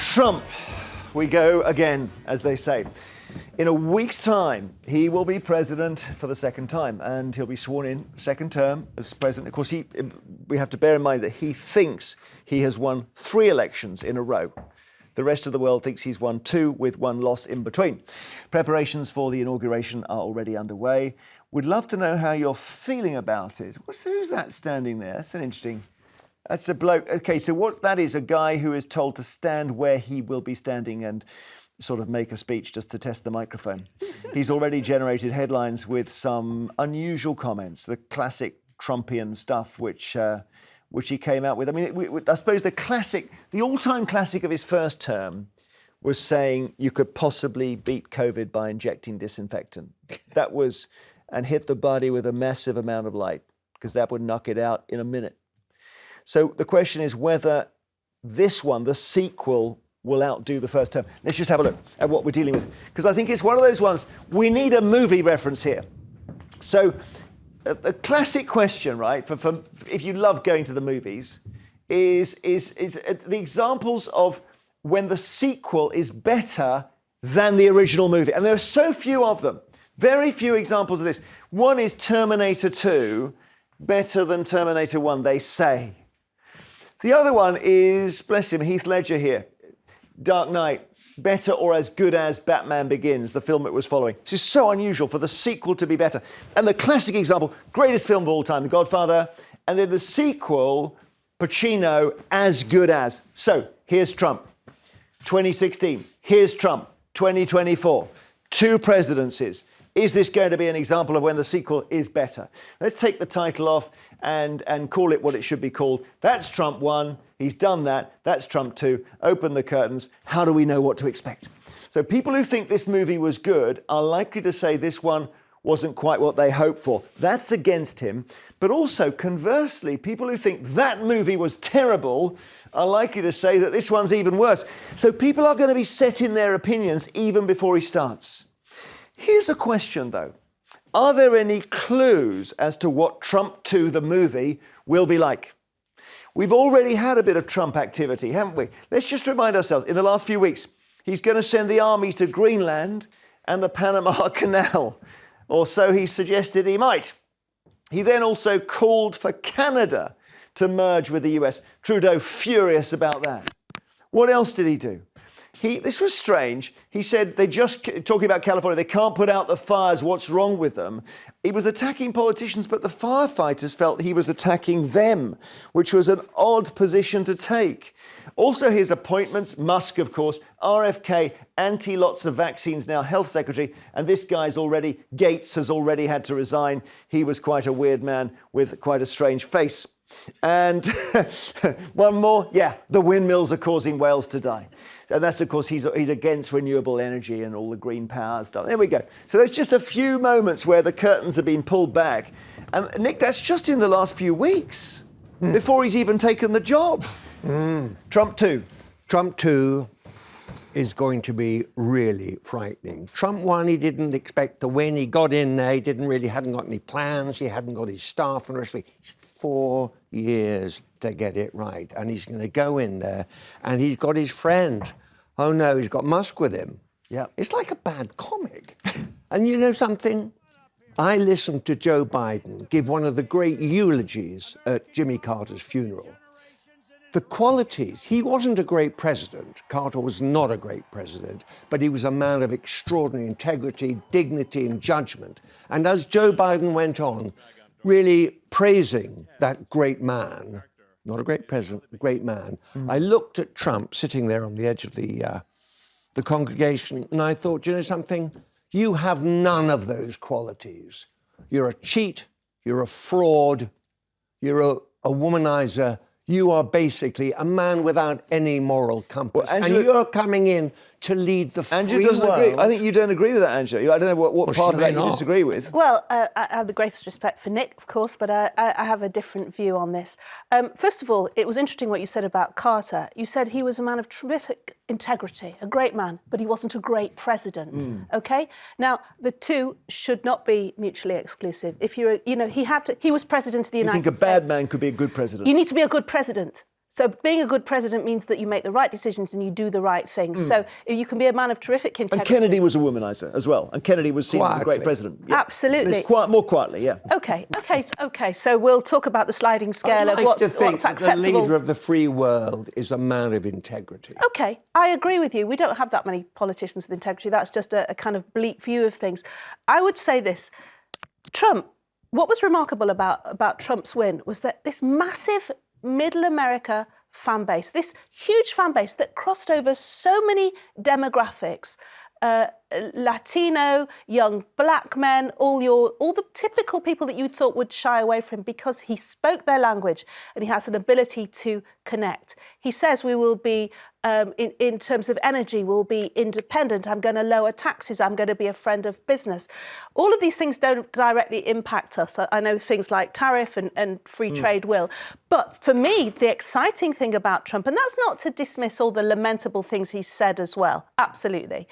Trump, we go again, as they say. In a week's time, he will be president for the second time, and he'll be sworn in second term as president. Of course, we have to bear in mind that he thinks he has won 3 elections in a row. The rest of the world thinks he's won 2 with 1 loss in between. Preparations for the inauguration are already underway. We'd love to know how you're feeling about it. Who's that standing there? That's an interesting... That's a bloke. OK, so what that is, a guy who is told to stand where he will be standing and sort of make a speech just to test the microphone. He's already generated headlines with some unusual comments, the classic Trumpian stuff which he came out with. I mean, I suppose the all-time classic of his first term was saying you could possibly beat COVID by injecting disinfectant. That was, and hit the body with a massive amount of light, because that would knock it out in a minute. So the question is whether this one, the sequel, will outdo the first term. Let's just have a look at what we're dealing with, because I think it's one of those ones, we need a movie reference here. So a classic question, right, for if you love going to the movies, is the examples of when the sequel is better than the original movie. And there are so few of them, very few examples of this. One is Terminator 2, better than Terminator 1, they say. The other one is, bless him, Heath Ledger here, Dark Knight, better or as good as Batman Begins, the film it was following. This is so unusual for the sequel to be better. And the classic example, greatest film of all time, The Godfather, and then the sequel, Pacino, as good as. So here's Trump, 2016. Here's Trump, 2024. 2 presidencies. Is this going to be an example of when the sequel is better? Let's take the title off and call it what it should be called. That's Trump 1. He's done that. That's Trump 2. Open the curtains. How do we know what to expect? So people who think this movie was good are likely to say this one wasn't quite what they hoped for. That's against him. But also, conversely, people who think that movie was terrible are likely to say that this one's even worse. So people are going to be set in their opinions even before he starts. Here's a question, though. Are there any clues as to what Trump 2, the movie, will be like? We've already had a bit of Trump activity, haven't we? Let's just remind ourselves, in the last few weeks, he's going to send the army to Greenland and the Panama Canal, or so he suggested he might. He then also called for Canada to merge with the US. Trudeau furious about that. What else did he do? This was strange. He said they just, talking about California, they can't put out the fires. What's wrong with them? He was attacking politicians, but the firefighters felt he was attacking them, which was an odd position to take. Also his appointments, Musk, of course, RFK, anti-lots of vaccines, now health secretary, and this guy's already, Gates has already had to resign. He was quite a weird man with quite a strange face. And one more, the windmills are causing whales to die. And that's, of course, he's against renewable energy and all the green power stuff. There we go. So there's just a few moments where the curtains have been pulled back. And Nick, that's just in the last few weeks, before he's even taken the job. Trump 2. Trump 2 is going to be really frightening. Trump 1, he didn't expect to win. He got in there. He hadn't got any plans. He hadn't got his staff and the rest of it. 4 years to get it right. And he's going to go in there and he's got his friend. Oh no, he's got Musk with him. Yeah. It's like a bad comic. And you know something? I listened to Joe Biden give one of the great eulogies at Jimmy Carter's funeral. The qualities, he wasn't a great president. Carter was not a great president, but he was a man of extraordinary integrity, dignity, and judgment. And as Joe Biden went on, really praising that great man, not a great president, a great man, I looked at Trump sitting there on the edge of the congregation, and I thought, you know something? You have none of those qualities. You're a cheat, you're a fraud, you're a womanizer. You are basically a man without any moral compass. Well, Angela, and you're coming in to lead the free Angela doesn't world. agree. I think you don't agree with that, Angela. I don't know what part of that you disagree with. Well, I have the greatest respect for Nick, of course, but I have a different view on this. First of all, it was interesting what you said about Carter. You said he was a man of terrific integrity, a great man, but he wasn't a great president, OK? Now, the two should not be mutually exclusive. If you're, he was president of the United States. You think a bad man could be a good president? You need to be a good president. So being a good president means that you make the right decisions and you do the right things. So if you can be a man of terrific integrity. And Kennedy was a womanizer as well. And Kennedy was seen as a great president. Yeah. Absolutely. More quietly, yeah. Okay. So we'll talk about the sliding scale I'd of like to what's think that acceptable. the leader of the free world is a man of integrity. Okay, I agree with you. We don't have that many politicians with integrity. That's just a kind of bleak view of things. I would say this. Trump, what was remarkable about Trump's win was that this massive middle America fan base, this huge fan base that crossed over so many demographics, Latino, young black men, all the typical people that you thought would shy away from him because he spoke their language and he has an ability to connect. He says we will be, in terms of energy, we'll be independent. I'm going to lower taxes. I'm going to be a friend of business. All of these things don't directly impact us. I know things like tariff and free trade will. But for me, the exciting thing about Trump, and that's not to dismiss all the lamentable things he's said as well, absolutely.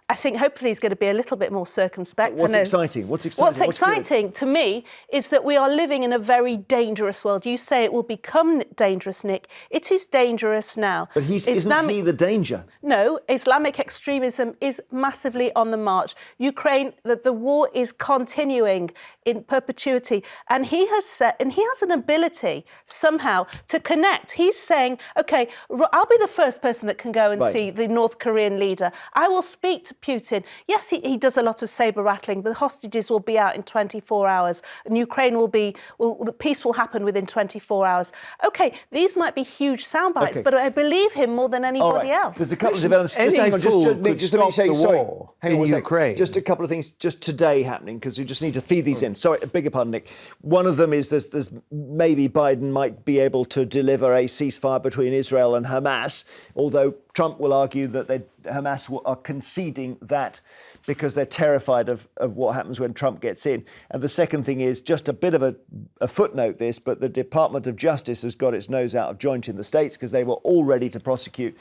I think hopefully he's going to be a little bit more circumspect. What's exciting? What's exciting to me is that we are living in a very dangerous world. You say it will become dangerous, Nick. It is dangerous now. But isn't he the danger? No, Islamic extremism is massively on the march. Ukraine, the war is continuing in perpetuity. And he has an ability somehow to connect. He's saying, OK, I'll be the first person that can go and see the North Korean leader. I will speak to Putin. Yes, he does a lot of saber rattling. The hostages will be out in 24 hours, and Ukraine the peace will happen within 24 hours. OK, these might be huge sound bites, but I believe him more than anybody else. There's a couple of developments. Any fool could stop the war in Ukraine. Just a couple of things just today happening, because we just need to feed these in. Sorry, beg your pardon, Nick. One of them is there's maybe Biden might be able to deliver a ceasefire between Israel and Hamas, although Trump will argue that Hamas are conceding that because they're terrified of what happens when Trump gets in. And the second thing is just a bit of a footnote this, but the Department of Justice has got its nose out of joint in the States because they were all ready to prosecute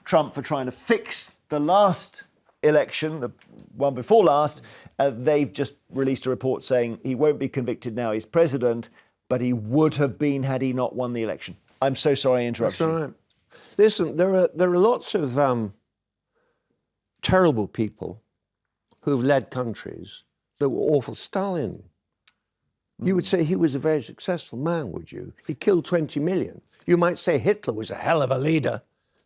Trump for trying to fix the last election, the one before last. They've just released a report saying he won't be convicted now he's president, but he would have been had he not won the election. I'm so sorry I interrupted you. That's all right. Listen, there are lots of terrible people who've led countries that were awful. Stalin, you would say he was a very successful man, would you? He killed 20 million. You might say Hitler was a hell of a leader,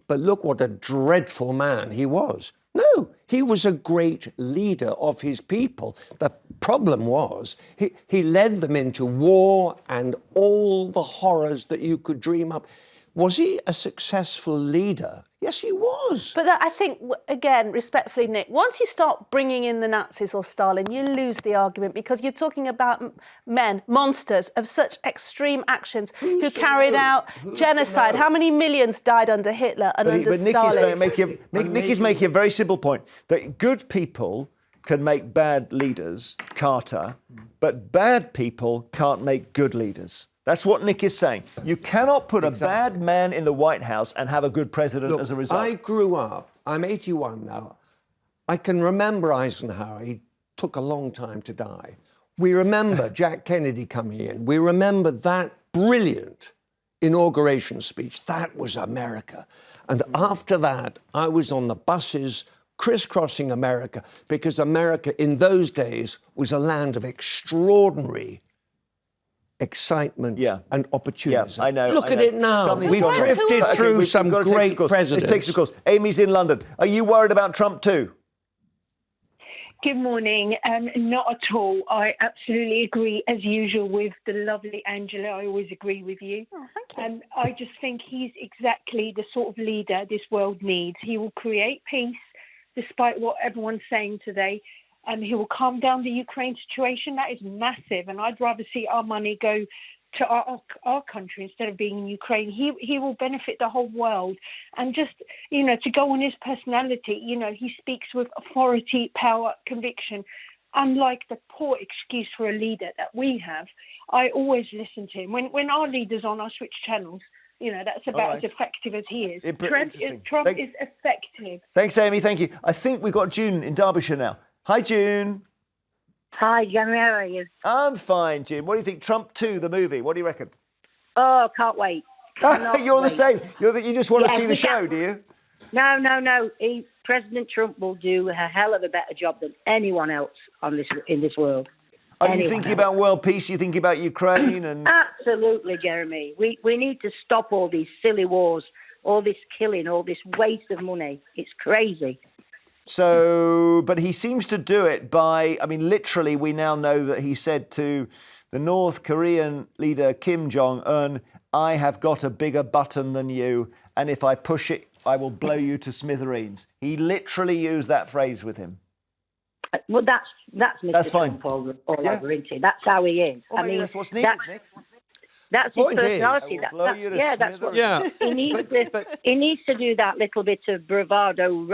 but look what a dreadful man he was. No, he was a great leader of his people. The problem was he led them into war and all the horrors that you could dream up. Was he a successful leader? Yes, he was. But I think, again, respectfully, Nick, once you start bringing in the Nazis or Stalin, you lose the argument because you're talking about men, monsters of such extreme actions who carried out genocide. How many millions died under Hitler and under Stalin? Nick is making a very simple point, that good people can make bad leaders, Carter, but bad people can't make good leaders. That's what Nick is saying. You cannot put a bad man in the White House and have a good president as a result. I grew up, I'm 81 now. I can remember Eisenhower. He took a long time to die. We remember Jack Kennedy coming in. We remember that brilliant inauguration speech. That was America. And after that, I was on the buses crisscrossing America because America in those days was a land of extraordinary excitement and opportunism. Yeah, I know. Look at it now. We've drifted through some great presidents. Let's take some calls. Amy's in London. Are you worried about Trump too? Good morning. Not at all. I absolutely agree, as usual, with the lovely Angela. I always agree with you. Oh, thank you. I just think he's exactly the sort of leader this world needs. He will create peace, despite what everyone's saying today. He will calm down the Ukraine situation. That is massive. And I'd rather see our money go to our country instead of being in Ukraine. He will benefit the whole world. And just, to go on his personality, he speaks with authority, power, conviction. Unlike the poor excuse for a leader that we have, I always listen to him. When our leader's on, I switch channels. That's about as effective as he is. Trump is effective. Thanks, Amy. Thank you. I think we've got June in Derbyshire now. Hi, June. Hi, Jim. How are you? I'm fine, June. What do you think? Trump 2, the movie. What do you reckon? Oh, can't wait. cannot You're the wait. same. You just want to Yeah, see the show, exactly. do you? No. President Trump will do a hell of a better job than anyone else in this world. Are you Anyone thinking else. about world peace? You thinking about Ukraine and? Absolutely, Jeremy. We need to stop all these silly wars, all this killing, all this waste of money. It's crazy. So, but he seems to do it by, I mean, literally, we now know that he said to the North Korean leader Kim Jong-un, I have got a bigger button than you, and if I push it, I will blow you to smithereens. He literally used that phrase with him. Well, that's Mr. That's fine. Trump all over, isn't it? That's how he is. Well, maybe that's what's needed, Nick. That's his Point is, personality. I will blow you to That's what Yeah. he needs. He needs to do that little bit of bravado,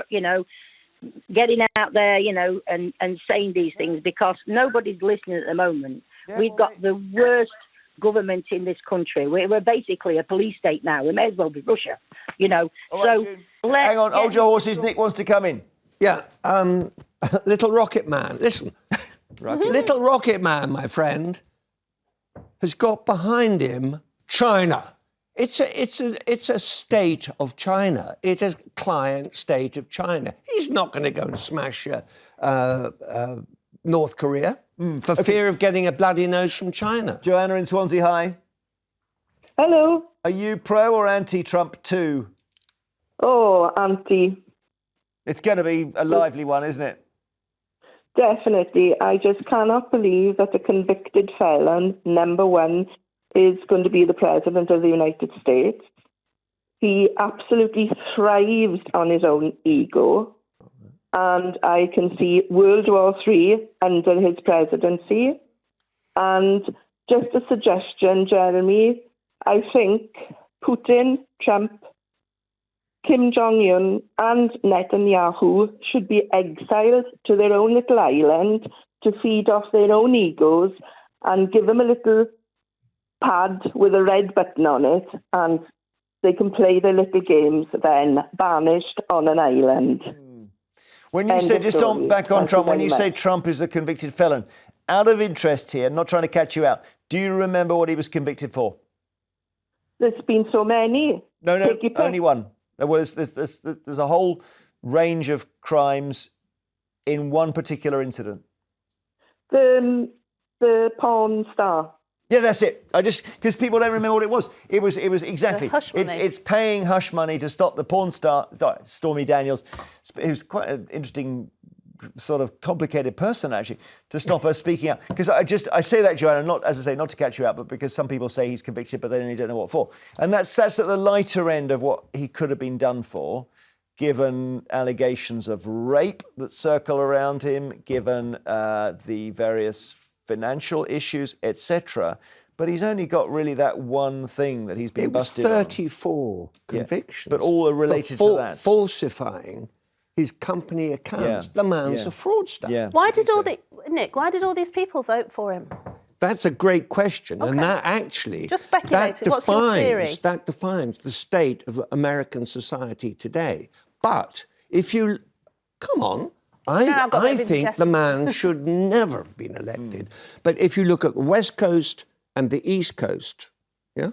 getting out there, and saying these things, because nobody's listening at the moment. Yeah, We've got the worst government in this country. We're basically a police state now. We may as well be Russia, All right, So June. let's Hang on, get hold your horses. Nick wants to come in. Yeah, Little Rocket Man. Listen, Little Rocket Man, my friend, has got behind him China. It's a state of China. It's a client state of China. He's not going to go and smash North Korea for fear of getting a bloody nose from China. Joanna in Swansea, hi. Hello. Are you pro or anti-Trump too? Oh, Auntie. It's going to be a lively one, isn't it? Definitely. I just cannot believe that a convicted felon, number one, is going to be the President of the United States. He absolutely thrives on his own ego. And I can see World War III under his presidency. And just a suggestion, Jeremy, I think Putin, Trump, Kim Jong-un and Netanyahu should be exiled to their own little island to feed off their own egos, and give them a little pad with a red button on it, and they can play their little games then, banished on an island. When you say, just on back on Trump, when you say Trump is a convicted felon, out of interest here, not trying to catch you out, do you remember what he was convicted for? There's been so many. No, only one. There's a whole range of crimes in one particular incident. The porn star. Yeah, that's it. Because people don't remember what it was. It was exactly. Hush money. It's paying hush money to stop the porn star, Stormy Daniels, who's quite an interesting, sort of complicated person actually, to stop her speaking out. Because I say that, Joanna, not as I say, not to catch you out, but because some people say he's convicted, but then they don't know what for. And that's at the lighter end of what he could have been done for, given allegations of rape that circle around him, given the various financial issues, etc. But he's only got really that one thing that he's been busted on. 34 convictions. But all are related for to that. Falsifying his company accounts. Yeah. The man's Yeah. a fraudster. Yeah. Why did Nick? Why did all these people vote for him? That's a great question, and Okay. that actually Just speculating. What's your theory? That defines the state of American society today. But if you come on, I've got a I bit of think the indigestion. man should never have been elected. But if you look at the West Coast and the East Coast, yeah,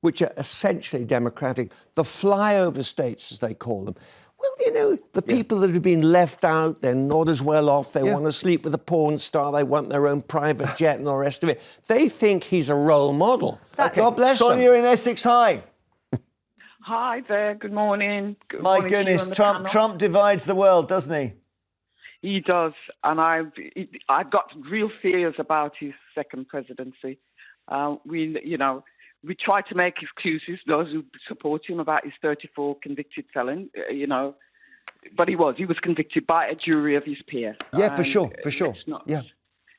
which are essentially democratic, the flyover states, as they call them. Well, the people that have been left out, they're not as well off, they want to sleep with a porn star, they want their own private jet and all the rest of it. They think he's a role model. God bless them. Sonia in Essex, hi. Hi there, good morning. Good My morning to you goodness, and the Trump panel. divides the world, doesn't he? He does, and I've got real fears about his second presidency. We try to make excuses, those who support him, about his 34 convicted felon, but he was convicted by a jury of his peers. Yeah, for sure. Let's not, Yeah.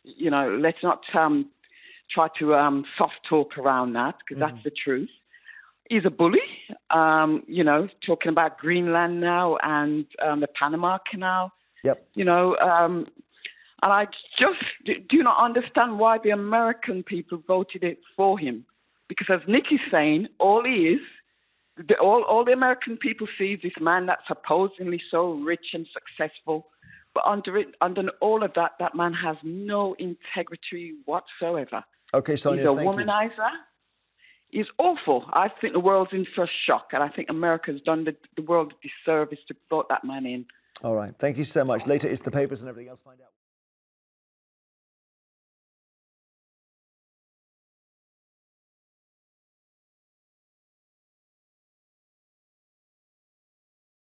Let's not try to soft talk around that, because that's the truth. He's a bully, talking about Greenland now and the Panama Canal. Yep. And I just do not understand why the American people voted it for him. Because as Nick is saying, all he is, all the American people see is this man that's supposedly so rich and successful. But under all of that, that man has no integrity whatsoever. Okay, Sonia, He's a thank you. womanizer. He's awful. I think the world's in for a shock, and I think America's done the world a disservice to vote that man in. All right. Thank you so much. Later, it's the papers and everything else. Find out.